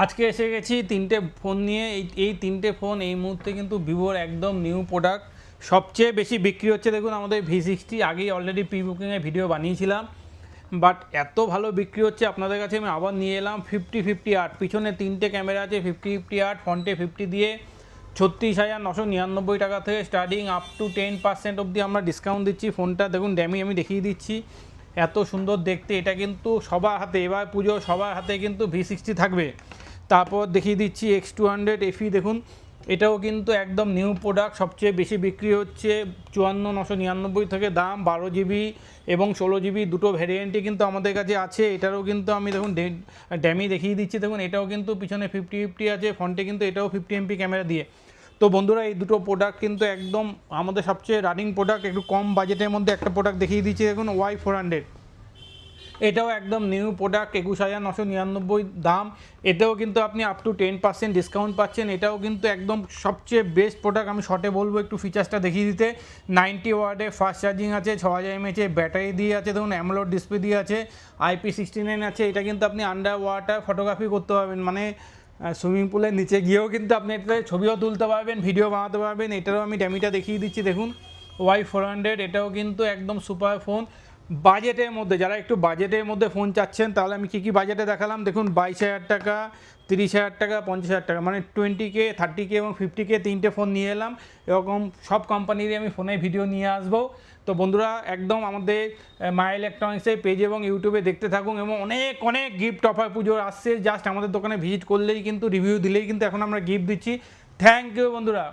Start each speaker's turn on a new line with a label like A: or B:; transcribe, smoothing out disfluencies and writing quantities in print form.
A: আজকে এসে গেছি তিনটে ফোন নিয়ে। এই তিনটে ফোন এই মুহূর্তে কিন্তু ভিভোর একদম নিউ প্রোডাক্ট। সবচেয়ে বেশি বিক্রি হচ্ছে দেখুন আমাদের V60। আগেই অলরেডি প্রি বুকিংয়ে ভিডিও বানিয়েছিলাম, বাট এত ভালো বিক্রি হচ্ছে আপনাদের কাছে আমি আবার নিয়ে এলাম 50-50 পিছনে তিনটে ক্যামেরা আছে, 50-50 ফ্রন্টে 50 দিয়ে 36,999 টাকা থেকে স্টার্টিং আপ টু 10% অবধি আমরা ডিসকাউন্ট দিচ্ছি। ফোনটা দেখুন ড্যামি আমি দেখিয়ে দিচ্ছি, এত সুন্দর দেখতে। এটা কিন্তু সবার হাতে, এবার পুজো সবার হাতে কিন্তু V60 থাকবে। তারপর দেখিয়ে দিচ্ছি X200 FE দেখুন, এটাও কিন্তু একদম নিউ প্রোডাক্ট। সবচেয়ে বেশি বিক্রি হচ্ছে 54,999 থেকে দাম। 12 GB এবং 16 GB দুটো ভ্যারিয়েন্টই কিন্তু আমাদের কাছে আছে। এটারও কিন্তু আমি দেখুন ড্যামি দেখিয়ে দিচ্ছি। দেখুন এটাও কিন্তু পিছনে 50-50 আছে, ফ্রন্টে কিন্তু এটাও 50 MP ক্যামেরা দিয়ে। তো বন্ধুরা এই দুটো প্রোডাক্ট কিন্তু একদম আমাদের সবচেয়ে রানিং প্রোডাক্ট। একটু কম বাজেটের মধ্যে একটা প্রোডাক্ট দেখিয়ে দিচ্ছি দেখুন Y400। এটাও একদম নিউ প্রোডাক্ট, 21,999 দাম। এতেও কিন্তু আপনি আপ টু 10% ডিসকাউন্ট পাচ্ছেন। এটাও কিন্তু একদম সবচেয়ে বেস্ট প্রোডাক্ট। আমি শর্টে বলবো একটু ফিচার্সটা দেখিয়ে দিতে। 90 ওয়াটের ফাস্ট চার্জিং আছে, 6000 mAh ব্যাটারি দিয়ে আছে, দেখুন অ্যামোলেড ডিসপ্লে দিয়ে আছে, IP69 আছে। এটা কিন্তু আপনি আন্ডার ওয়াটার ফটোগ্রাফি করতে পারবেন, মানে সুইমিং পুলের নিচে গিয়েও কিন্তু আপনি এটাতে ছবিও তুলতে পারবেন, ভিডিও বানাতে পারবেন। এটারও আমি ড্যামিটা দেখিয়ে দিচ্ছি দেখুন Y400। এটাও কিন্তু একদম সুপার ফোন বাজেটের মধ্যে। যারা একটু বাজেটের মধ্যে ফোন চাচ্ছেন, তাহলে আমি কী বাজেটে দেখালাম দেখুন। 22,000 টাকা, 30,000 টাকা, 50,000 টাকা, মানে 20K, 30K এবং 50K তিনটে ফোন নিয়ে এলাম। এরকম সব কোম্পানিরই আমি ফোনের ভিডিও নিয়ে আসবো। তো বন্ধুরা একদম আমাদের মা ইলেকট্রনিক্সের পেজ এবং ইউটিউবে দেখতে থাকুন, এবং অনেক অনেক গিফট অফার পুজোর আসছে। জাস্ট আমাদের দোকানে ভিজিট করলেই কিন্তু, রিভিউ দিলেই কিন্তু এখন আমরা গিফট দিচ্ছি। থ্যাংক ইউ বন্ধুরা।